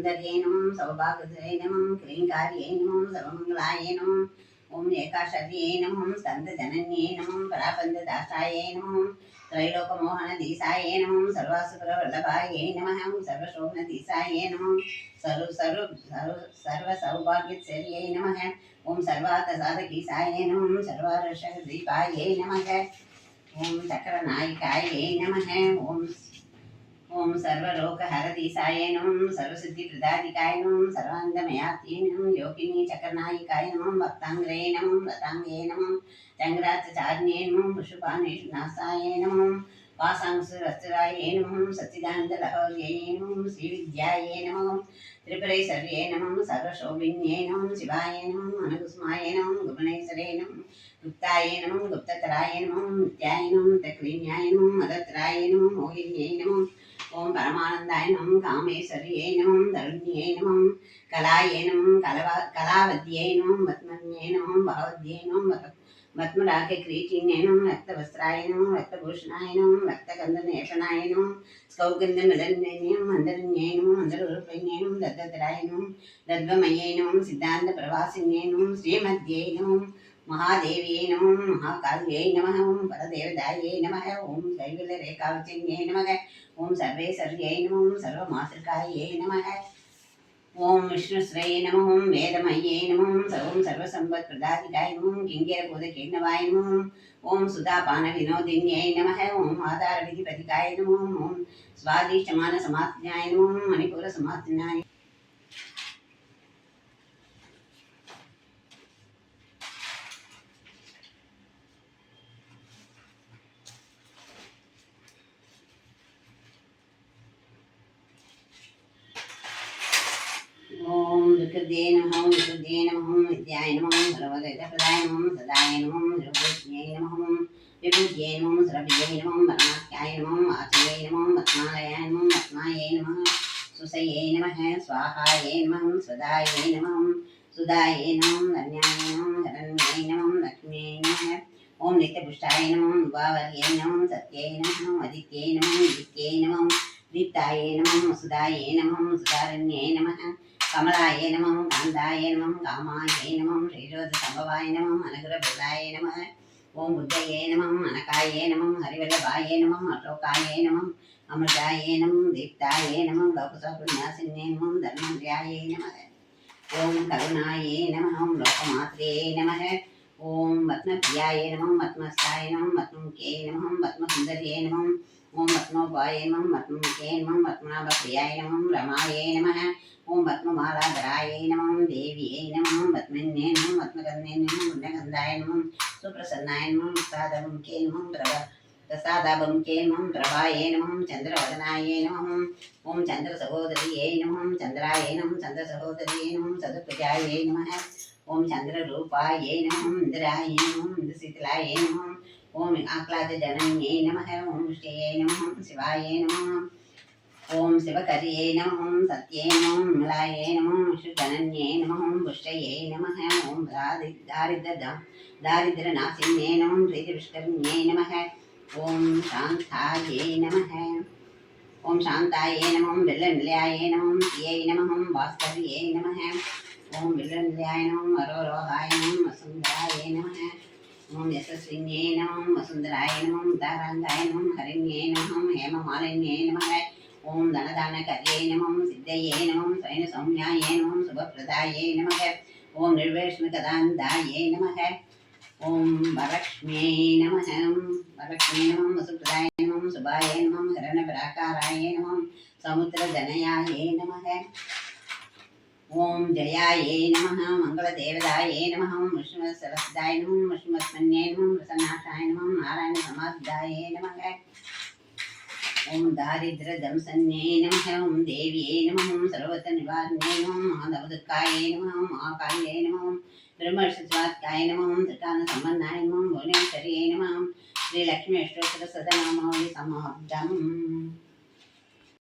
सर्वसुन्दर्यै नमः सौभाग्यदये नमः क्लीङ्कार्यै नमः सर्वमङ्गलायै नमः ॐ एकाशर्यै नमः स्कन्दजनन्यै नमः परापन्ददासायै नमः त्रैलोकमोहनधीसायै नमः सर्वासुरवल्लभायै नमः सर्वशोभनधीसायै नमः सर्वसौभाग्यस्वर्यै नमः ॐ सर्वार्थसाधकीसायै नमः सर्वार्षदीपायै नमः ॐ चक्रनायिकायै नमः ॐ सर्वलोकहरदीसाय नमः सर्वसिद्धिप्रदायिकाय नमः सर्वानन्दमयात्यै नमः योगिनी चक्रनायिकाय नमः भक्ताङ्ग्रे नमः लताङ्गे नमः चङ्ग्राचार्ये नमः पशुपानेशनासाय नमः वासांसुरस्तुरायै नमः सच्चिदानन्दलहर्यै नमः श्रीविद्यायै नमः त्रिपुरेश्वर्यै नमः सर्वशोभिन्यै नमः शिवाय नमः अनकुसुमाय नमः गुणेश्वरे नमः गुप्ताय नमः गुप्ततराय नमः नित्याय नमः तक्लीन्याय नमः मदत्राय नमः मोहिन्यै नमः ॐ परमानन्दाय नमः कामेश्वर्यै नमः तरुण्यै नमः कलायै नमः कलावद्यै नमः मत्मन्यै नमः भगवद्यै नमः मत्मरागक्रीटिन्यै नमः रक्तवस्त्राय नमः रक्तभूषणाय नमः रक्तगन्धनेषणाय नमः स्कौगन्धनदन्यै नमः मन्दरन्यै नमः मन्दररूपिण्यै नमः दत्ततराय नमः दद्वमयै नमः सिद्धान्तप्रवासिन्यै नमः श्रीमद्यै नमः महादेव्यै नमः महाकाल्यै नमः ॐ परदेवतायै नमः ॐ कैवल्यरेखावचिन्यै नमः ॐ सर्वेश्वर्यै नमः सर्वमातृकायै नमः ॐ विष्णुश्रये नमः वेदमह्यै नमः ॐ सर्वसम्पत्प्रदायिकाय नमः किङ्किरभूतकेर्णवाय नमः ॐ सुधापानविनोदिन्यै नमः ॐ आधारविधिपतिकाय नमः ॐ स्वादिष्टमानसमाज्ञाय नमः मणिपुरसमाज्ञाय ॐ विकृते नमः विकृते नमः विद्याय नमः सर्वगतप्रदाय नमः सदाय नमः विभूत्यै नमः विभूत्यै नमः सरभ्यै नमः परमात्याय नमः आचर्यै नमः मत्मालयाय नमः मत्मायै नमः सुसयै नमः स्वाहायै नमः स्वदायै नमः सुदायै नमः धन्याय नमः शरण्यै नमः लक्ष्म्यै नमः ॐ नित्यपुष्टाय नमः उभावर्यै नमः सत्यै नमः अदित्यै नमः विद्यै नमः दीप्तायै नमः सुदायै नमः सुदारण्यै नमः कमलाय नमः कान्ताय नमः कामाय नमः श्रीज्योतिसम्भवाय नमः अनुग्रहप्रदाय नमः ॐ बुद्धये नमः अनकाय नमः हरिवल्लभाय नमः अशोकाय नमः अमृताय नमः दीप्ताय नमः लोकसौपुन्यासिन्ये नमः धर्मप्रियाय नमः ॐ करुणाय नमः ॐ लोकमात्रे नमः ॐ पद्मप्रियाय नमः पद्मस्थाय नमः पद्ममुखे नमः पद्मसुन्दर्ये नमः ॐ पद्मोपाय नमः पद्ममुखे नमः पद्मनाभप्रियाय नमः रमाय नमः ॐ पद्ममालाधराय नमः देव्यै नमः पद्मिन्ये नमः पद्मगन्धे नमः पुण्यगन्धाय नमः सुप्रसन्नाय नमः प्रसादमुखे नमः प्रसादाबमुखे नमः प्रभाय नमः चन्द्रवदनाय नमः ॐ चन्द्रसहोदर्यै नमः चन्द्राय नमः चन्द्रसहोदर्यै नमः सदुपजाय नमः ॐ चन्द्ररूपाय नमः इन्द्राय नमः इन्द्रशीतलाय नमः ॐ आह्लादजनन्यै नमः ॐ विष्टये नमः शिवाय नमः ॐ शिवकर्ये नमः सत्ये नमः विमलाय नमः विष्णुजनन्ये नमः पुष्टये नमः ॐ दारिद्र्यनाशिन्ये नमः प्रीतिविष्करण्ये नमः ॐ शान्तायै नमः ॐ शान्ताय नमः वेल्लनिलयाय नमः प्रियै नमः भास्कर्ये नमः ॐ वेल्लनिलयाय नमः अरोरोहाय नमः वसुन्धराय नमः ॐ यशस्विन्ये नमः वसुन्धराय नमः उदाराङ्गाय नमः हरिण्ये नमः हेममालिन्ये नमः ॐ धनदानकर्ये नमः सिद्धये नमः स्वयंसौम्याय नमः शुभप्रदायै नमः ॐ निर्वेश्मकदान्दाय नमः ॐ वरलक्ष्म्यै नमः वरलक्ष्म्यै नमः वसुप्रदाय नमः शुभाय नमः हिरण्यपराकाराय नमः समुद्रजनयाय नमः ॐ जयाय नमः मङ्गलदेवताय नमः विष्णुसहस्राय नमः विष्णुमत्मन्ये नमः प्रसन्नाशाय नमः नारायणसमाधिदाय नमः ॐ दारिद्र्यदंसन्ये नमः ॐ देव्यै नमः सर्वतनिवारण्ये नमः महादवदुःखाय नमः महाकाल्यै नमः ब्रह्मर्षिस्वात्काय नमः त्रिकालसम्पन्नाय नमः भुवनेश्वर्यै नमः श्रीलक्ष्मी अष्टोत्तरशतनामावली समाप्तम्।